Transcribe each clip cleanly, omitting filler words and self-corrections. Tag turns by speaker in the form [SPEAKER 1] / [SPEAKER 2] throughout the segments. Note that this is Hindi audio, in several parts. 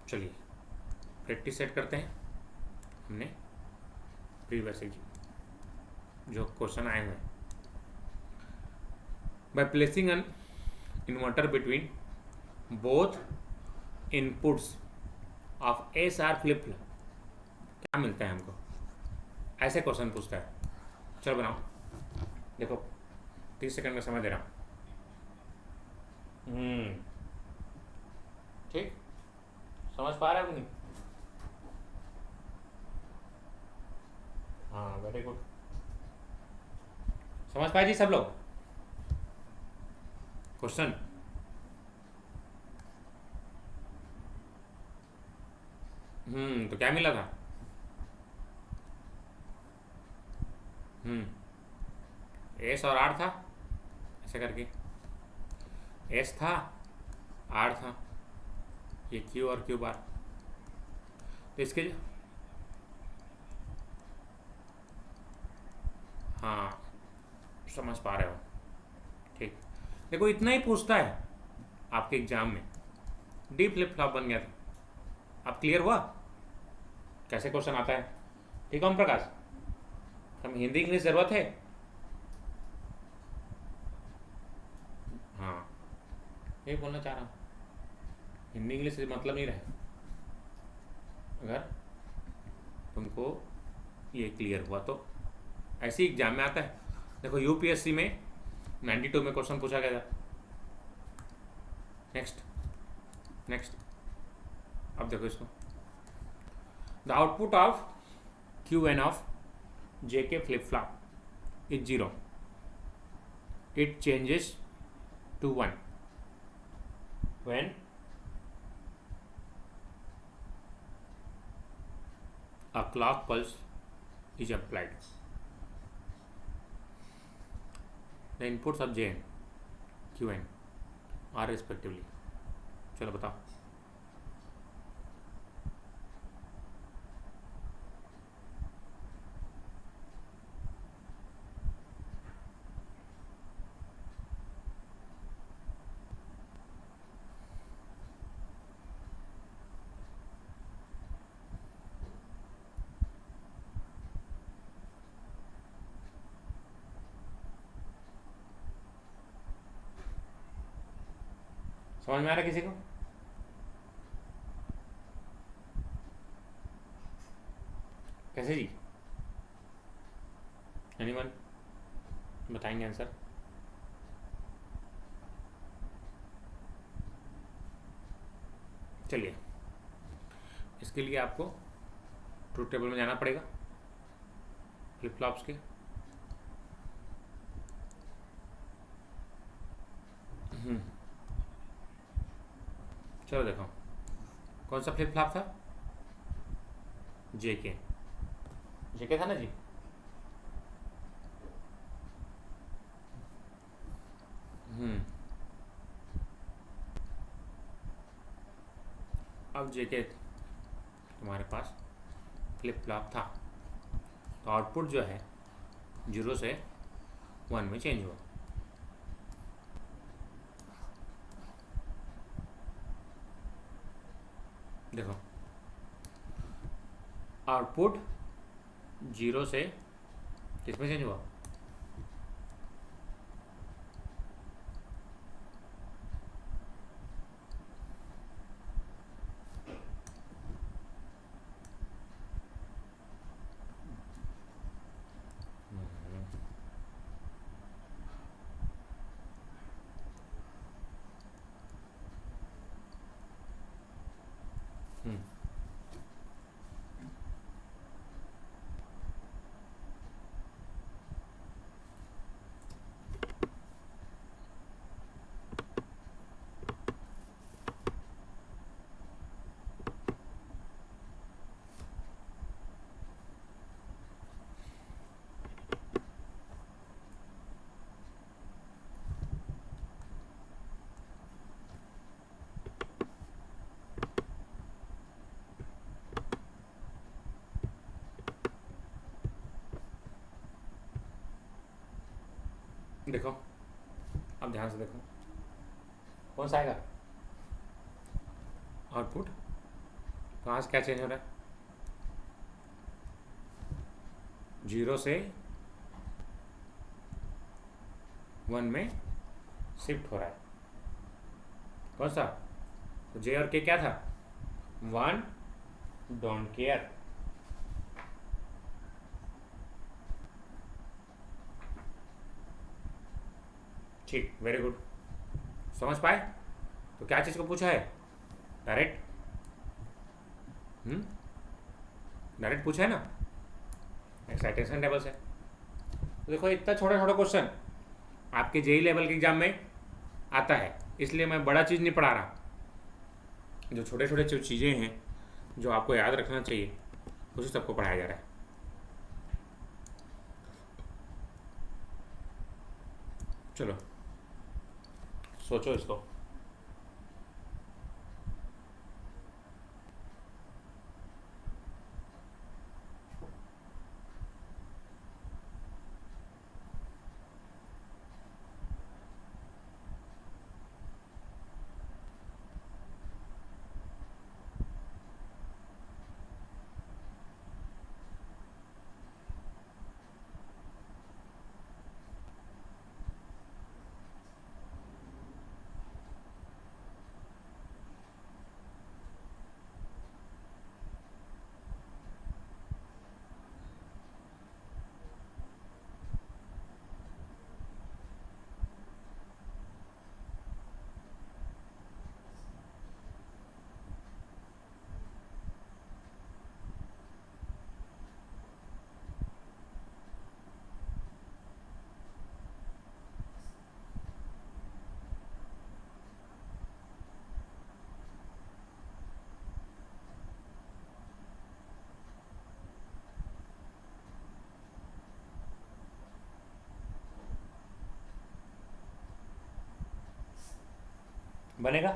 [SPEAKER 1] चलिए प्रैक्टिस सेट करते हैं। हमने प्रीवियस जो क्वेश्चन आए हुए हैं, by placing an inverter between both inputs of S R flip flop क्या मिलता है हमको, ऐसे क्वेश्चन पूछता है। चलो बनाओ, देखो 30 सेकंड का समय दे रहा हूँ। ठीक, समझ पा रहे हो कि नहीं? हाँ वेरी गुड, समझ पाए जी सब लोग क्वेश्चन? तो क्या मिला था? एस और आर था, ऐसे करके एस था, आर था, ये क्यू और क्यू बार। तो इसके हाँ समझ पा रहे हो, ठीक। देखो इतना ही पूछता है आपके एग्जाम में, डी फ्लिप फ्लॉप बन गया था। अब क्लियर हुआ कैसे क्वेश्चन आता है? ठीक है ओम प्रकाश, हम हिंदी इंग्लिश जरूरत है? हाँ ये बोलना चाह रहा हूँ, हिंदी इंग्लिश से मतलब नहीं रहे। अगर तुमको ये क्लियर हुआ तो ऐसे ही एग्जाम में आता है। देखो यूपीएससी में 92 में क्वेश्चन पूछा गया था। नेक्स्ट अब देखो इसको, the output of Q N of J K flip flop is 0, it changes to 1 when a clock pulse is applied. The inputs of Jn, Qn are respectively. चलो बताओ। समझ में आ रहा है किसी को? कैसे जी? एनीवन बताएंगे आंसर? चलिए इसके लिए आपको ट्रूथ टेबल में जाना पड़ेगा फ्लिप फ्लॉप्स के। चलो देखो कौन सा फ्लिप फ्लॉप था? जेके था ना जी। अब जेके तुम्हारे पास फ्लिप फ्लॉप था तो आउटपुट जो है 0 से 1 में चेंज हुआ। देखो आउटपुट 0 से किसमें चेंज हुआ? देखो अब ध्यान से देखो कौन सा आएगा आउटपुट कहाँ से क्या चेंज हो रहा है? 0 से 1 में शिफ्ट हो रहा है। कौन सा? तो जे और के क्या था? 1 डोंट केयर। ठीक, वेरी गुड, समझ पाए? तो क्या चीज़ को पूछा है? डायरेक्ट डायरेक्ट पूछा है ना, एक्साइटेशन लेवल से। तो देखो इतना छोटा छोटा क्वेश्चन आपके जेई लेवल के एग्जाम में आता है, इसलिए मैं बड़ा चीज़ नहीं पढ़ा रहा। जो छोटे छोटे जो चीज़ें हैं जो आपको याद रखना चाहिए उसी सबको पढ़ाया जा रहा है। चलो सोचो इसको। बनेगा?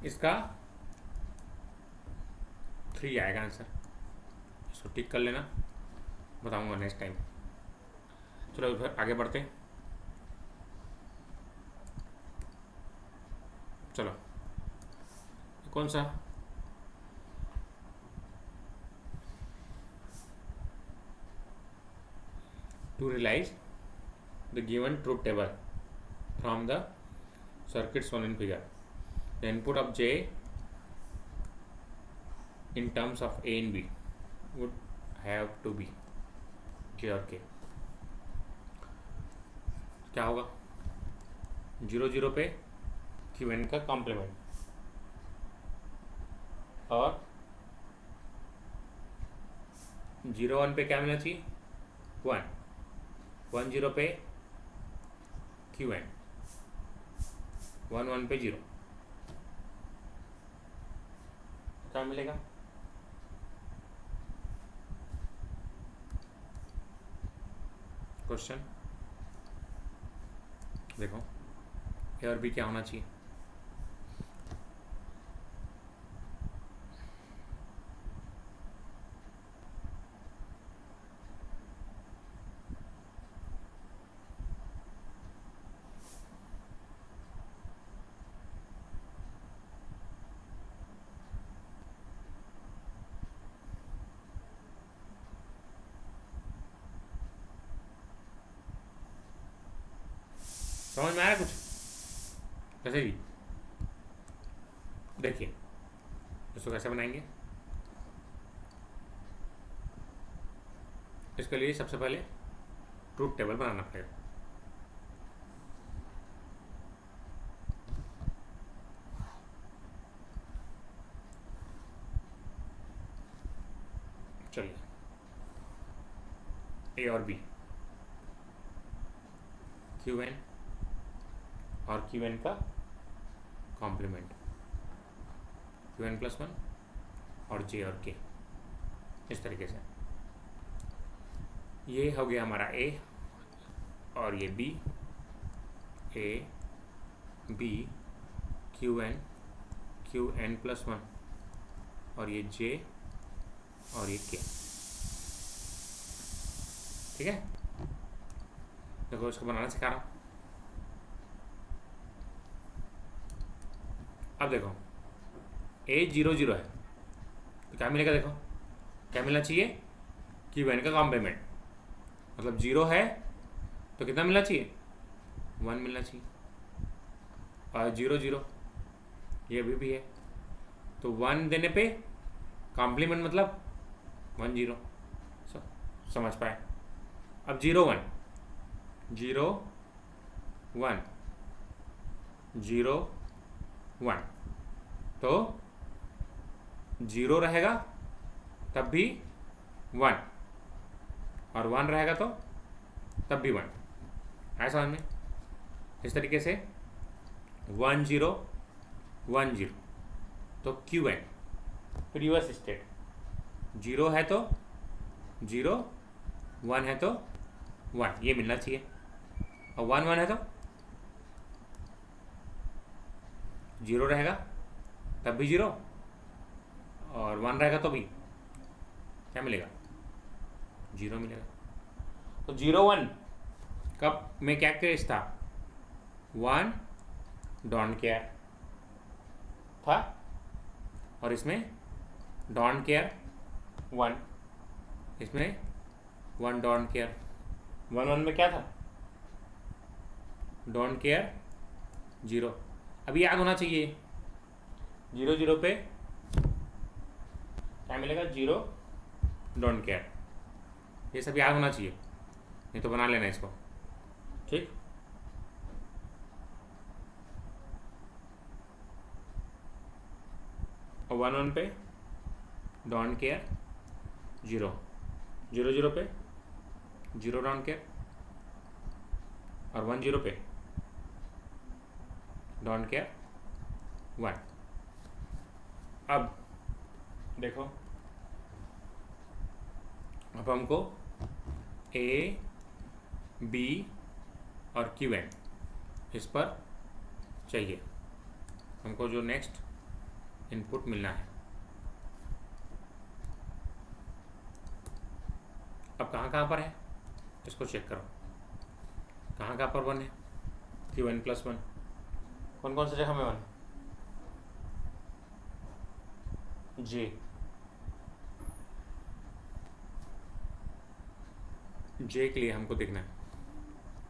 [SPEAKER 1] इसका 3 आएगा आंसर, इसको टिक कर लेना, बताऊंगा नेक्स्ट टाइम। चलो फिर आगे बढ़ते हैं। चलो कौन सा? To realize the given truth table from the circuit shown in figure, the input of J in terms of A and B would have to be J और K। क्या होगा? 0 0 पे Qn का कॉम्प्लीमेंट और 0 1 पे क्या मिलना चाहिए? 1 1 0 पे Qn, 1 1 पे 0, क्या मिलेगा? क्वेश्चन देखो, ए और बी क्या होना चाहिए? समझ में आया कुछ? कैसे जी? देखिए इसको कैसे बनाएंगे। इसके लिए सबसे पहले ट्रूथ टेबल बनाना पड़ेगा। चलिए ए और बी, Qn और Qn का कॉम्प्लीमेंट, Qn + 1 और J और K, इस तरीके से। ये हो गया हमारा A और ये B, A B Qn + 1 और ये J और ये K, ठीक है। देखो इसको बनाना सिखा रहा हूँ। अब देखो A00 है तो क्या मिलेगा, देखो क्या मिलना चाहिए, Qn का कॉम्प्लीमेंट, मतलब 0 है तो कितना मिलना चाहिए, 1 मिलना चाहिए, और 0 0 ये अभी भी है तो 1 देने पे कॉम्प्लीमेंट मतलब 1 0। समझ पाए। अब 0 1 0 1 0 1 तो 0 रहेगा तब भी 1 और 1 रहेगा तो तब भी 1, आया समझ में। इस तरीके से 1 0 1 0 तो Qn, फिर रिवर्स स्टेट 0 है तो 0, 1 है तो 1, ये मिलना चाहिए, और 1 1 है तो 0 रहेगा तब भी 0 और 1 रहेगा तो भी क्या मिलेगा, 0 मिलेगा। तो 0 1 कब में क्या केस था, 1 डोंट केयर था, और इसमें डोंट केयर 1, इसमें 1 डोंट केयर। 1 1 में क्या था, डोंट केयर 0। अभी याद होना चाहिए 0 0 पे क्या मिलेगा, 0 डोंट केयर, ये सब याद होना चाहिए, नहीं तो बना लेना इसको, ठीक। और 1 1 पे डोंट केयर 0, 0 0 पे 0 डोंट केयर, और 1 0 पे डोंट केयर 1। अब देखो, अब हमको A B और Qn इस पर चाहिए, हमको जो नेक्स्ट इनपुट मिलना है। अब कहाँ कहाँ पर है इसको चेक करो, कहाँ कहाँ पर 1 है, Qn प्लस 1, कौन कौन सी जगह में 1, J के लिए हमको देखना है,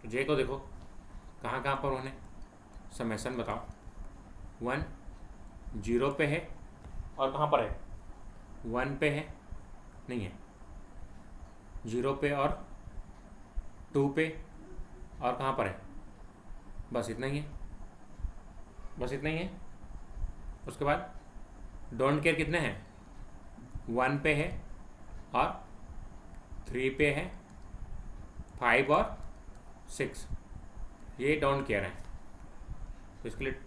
[SPEAKER 1] तो J को देखो कहाँ कहाँ पर 1 है, समेसन बताओ। 1 0 पे है और कहाँ पर है, 1 पे है, नहीं है, 0 पे और 2 पे और कहाँ पर है, बस इतना ही है, बस इतना ही है। उसके बाद डोंट केयर कितने हैं, 1 पे है और 3 पे है, 5 और 6, ये डोंट केयर है, तो इसके लिए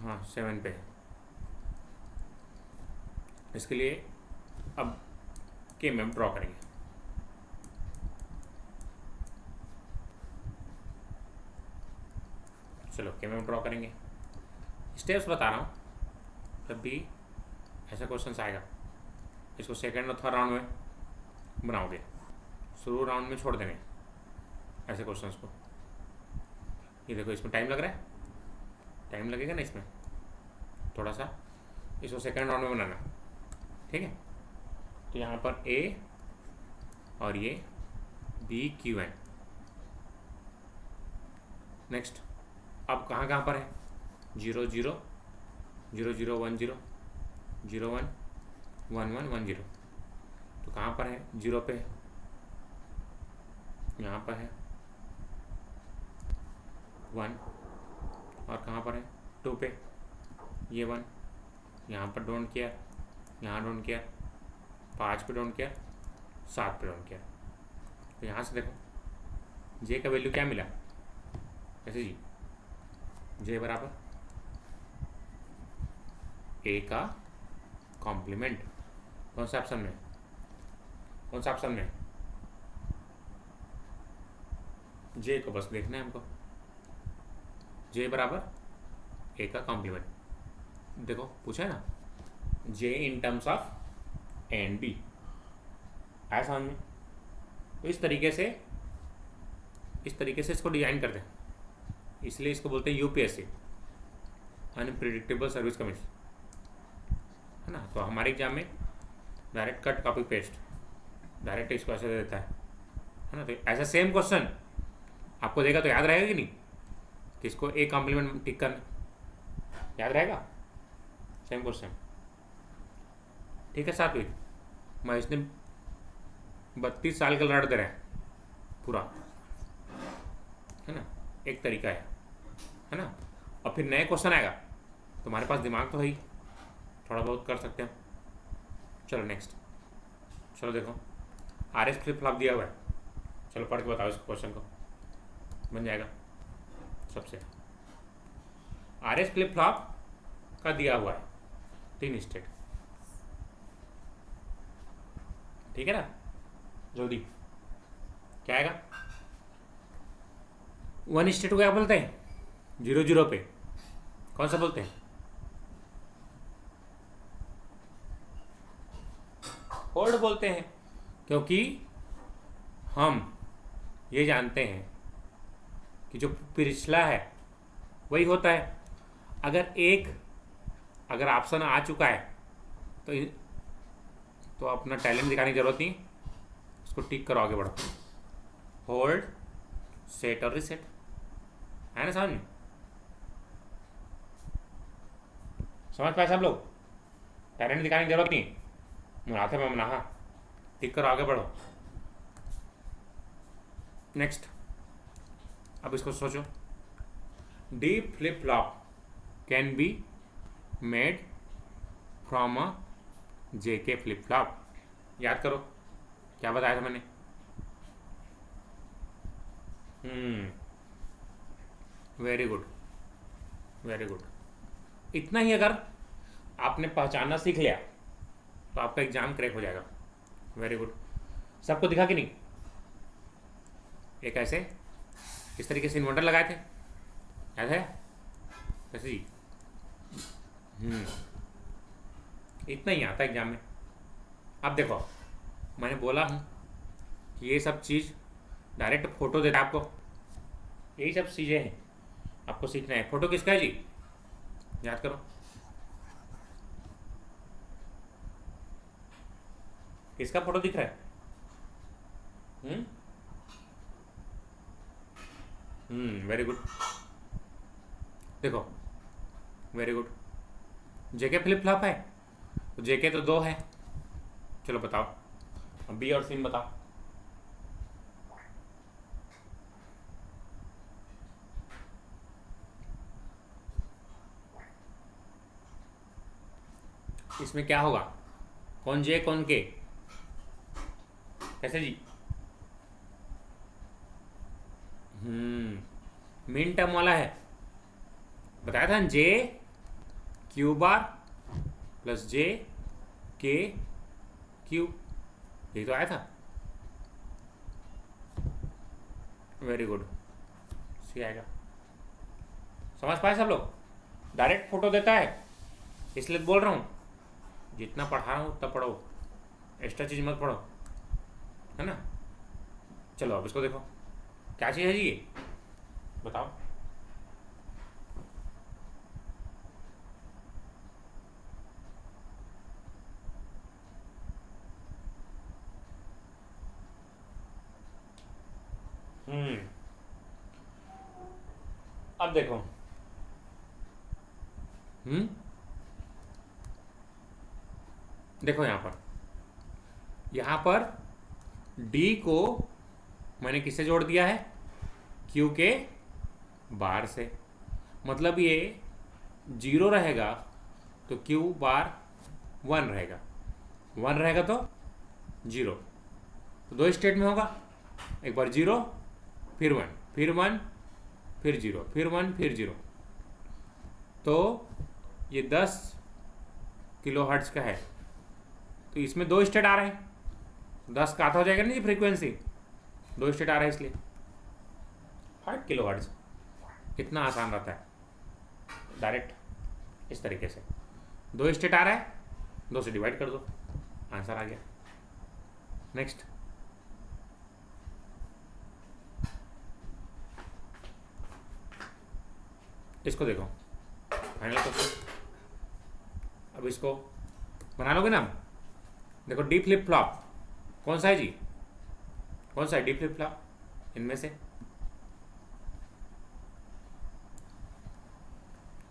[SPEAKER 1] हाँ 7 पे है, इसके लिए अब के में ड्रॉ करेंगे। चलो के में ड्रॉ करेंगे, स्टेप्स बता रहा हूँ, जब भी ऐसा क्वेश्चन आएगा इसको सेकेंड और थर्ड राउंड में बनाओगे, शुरू राउंड में छोड़ देंगे ऐसे क्वेश्चंस को। ये देखो इसमें टाइम लग रहा है, टाइम लगेगा ना इसमें थोड़ा सा, इसको सेकेंड राउंड में बनाना, ठीक है। तो यहाँ पर A और ये B Qn, नेक्स्ट अब कहाँ कहाँ पर है, 0 0 0 0 1 0 0 1 1 1 1 0, तो कहाँ पर है, 0 पे है, यहाँ पर है 1, और कहाँ पर है 2 पे, ये 1, यहाँ पर डोंट केयर, यहाँ डोंट केयर, 5 पे डोंट केयर, 7 पे डोंट केयर। तो यहाँ से देखो J का वैल्यू क्या मिला, ऐसे जी J बराबर A का कॉम्प्लीमेंट, कौन सा ऑप्शन में, कौन सा ऑप्शन में, J को बस देखना है हमको, J बराबर A का कॉम्प्लीमेंट। देखो पूछा है ना, J in terms of A and B, आया समझ में। तो इस तरीके से इसको डिजाइन करते हैं, इसलिए इसको बोलते हैं यूपीएससी, अनप्रिडिक्टेबल सर्विस कमीशन, है ना। तो हमारे एग्जाम में direct cut copy paste direct इसको ऐसे दे देता है ना। तो ऐसा सेम क्वेश्चन आपको देगा तो याद रहेगा कि नहीं, कि इसको एक कॉम्प्लीमेंट टिक करना, याद रहेगा सेम क्वेश्चन। ठीक है साथी, महेश ने 32 साल का लड़ दे रहे हैं पूरा, है ना। एक तरीका है ना। और फिर नए क्वेश्चन आएगा, तुम्हारे पास दिमाग तो है ही, थोड़ा बहुत कर सकते हो। चलो नेक्स्ट, चलो देखो RS फ्लिप फ्लॉप दिया हुआ है, चलो पढ़ के बताओ इस क्वेश्चन को, बन जाएगा सबसे। RS फ्लिप फ्लॉप का दिया हुआ है 3 स्टेट, ठीक है ना। जल्दी क्या आएगा, 1 स्टेट को क्या बोलते हैं, 0 पे कौन सा बोलते हैं, होल्ड बोलते हैं, क्योंकि हम ये जानते हैं कि जो पिछला है वही होता है। अगर ऑप्शन आ चुका है तो अपना टैलेंट दिखाने की जरूरत नहीं, उसको टिक करो, आगे बढ़ो। होल्ड, सेट और रिसेट, है ना समझ पाए सब लोग। टैलेंट दिखाने की जरूरत नहीं, मुनाफे में मुनाफा, टिक करो, आगे बढ़ो। नेक्स्ट, अब इसको सोचो, D flip flop can be made from a JK flip flop. याद करो क्या बताया था मैंने। Very good, very good. इतना ही अगर आपने पहचानना सीख लिया तो आपका एग्जाम क्रैक हो जाएगा। वेरी गुड, सबको दिखा कि नहीं। एक ऐसे किस तरीके से इन्वर्टर लगाए थे, याद है कैसे जी। इतना ही आता है एग्जाम में। अब देखो मैंने बोला हूँ कि ये सब चीज़ डायरेक्ट फोटो देता है आपको, यही सब चीज़ें हैं आपको सीखना है। फोटो किसका है जी, याद करो, किसका फोटो दिख रहा है। वेरी गुड, देखो very good. JK flip flop है तो JK तो 2 है। चलो बताओ, अब B और C बताओ। इसमें क्या होगा, कौन J कौन K, कैसे जी। मीन टर्म वाला है, बताया था J Q बार प्लस J K Q, यही तो आया था। वेरी गुड, सी आएगा। समझ पाए सब लोग। डायरेक्ट फोटो देता है इसलिए बोल रहा हूँ, जितना पढ़ा रहा हूँ उतना पढ़ो, एक्स्ट्रा चीज़ मत पढ़ो, है ना। चलो अब इसको देखो, क्या चीज़ है जी ये, बताओ। अब देखो, देखो यहाँ पर D को मैंने किससे जोड़ दिया है, Q के बार से। मतलब ये 0 रहेगा तो Q बार 1 रहेगा, 1 रहेगा तो 0, तो 2 स्टेट में होगा, एक बार 0 फिर 1 फिर 1 फिर 0 फिर 1 फिर 0। तो ये 10 किलो हर्ट्ज का है, तो इसमें 2 स्टेट आ रहे हैं, 10 का आधा हो जाएगा ना जी फ्रीक्वेंसी, 2 स्टेट आ रहा है इसलिए 5 किलो हर्ट्ज। कितना आसान रहता है, डायरेक्ट इस तरीके से 2 स्टेट आ रहा है, 2 से डिवाइड कर दो, आंसर आ गया। नेक्स्ट, इसको देखो, फाइनल क्वेश्चन। अब इसको बना लोगे ना। देखो डी फ्लिप फ्लॉप कौन सा है जी, कौन सा है डी फ्लिप फ्लॉप इनमें से,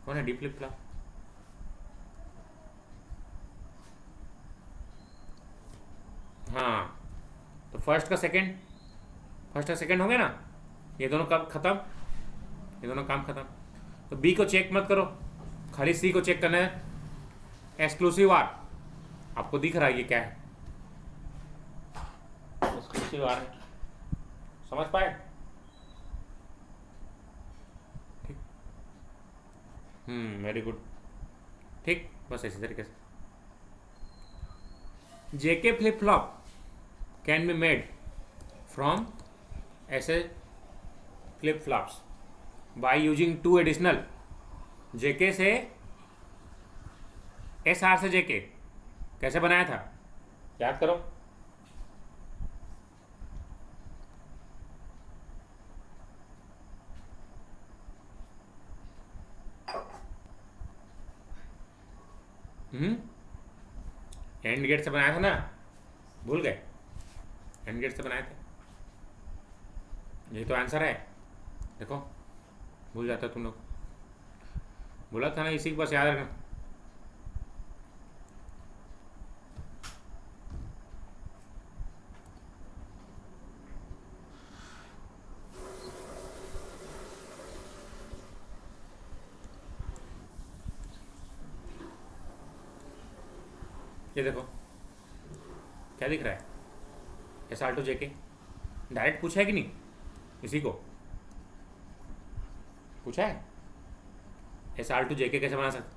[SPEAKER 1] कौन है डी फ्लिप फ्लॉप? हाँ, तो फर्स्ट का सेकंड हो गया ना, ये दोनों कब खत्म, ये दोनों काम खत्म। तो बी को चेक मत करो, खाली सी को चेक करना है, एक्सक्लूसिव आर। आपको दिख रहा है ये क्या है, एक्सक्लूसिव आर है, समझ पाए? ठीक, वेरी गुड। ठीक, बस इसी तरीके से J K flip flop can be made from ऐसे flip flops by using 2 additional J K से एस आर से जेके। कैसे बनाया था याद करो। एंड गेट से बनाया था ना, भूल गए? एंड गेट से बनाए थे, यही तो आंसर है। देखो भूल जाता तुम लोग, बोला था ना इसी को बस याद रखना। ये देखो क्या दिख रहा है, S R to J. Direct पूछा है कि नहीं, इसी को पूछा है एस आर टू जेके कैसे बना सकते,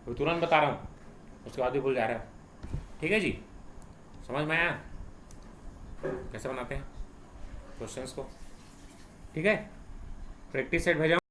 [SPEAKER 1] वो तुरंत बता रहा हूँ, उसके बाद भी भूल जा रहा है। ठीक है जी, समझ में आया कैसे बनाते हैं क्वेश्चंस को? ठीक है, प्रैक्टिस सेट भेजा।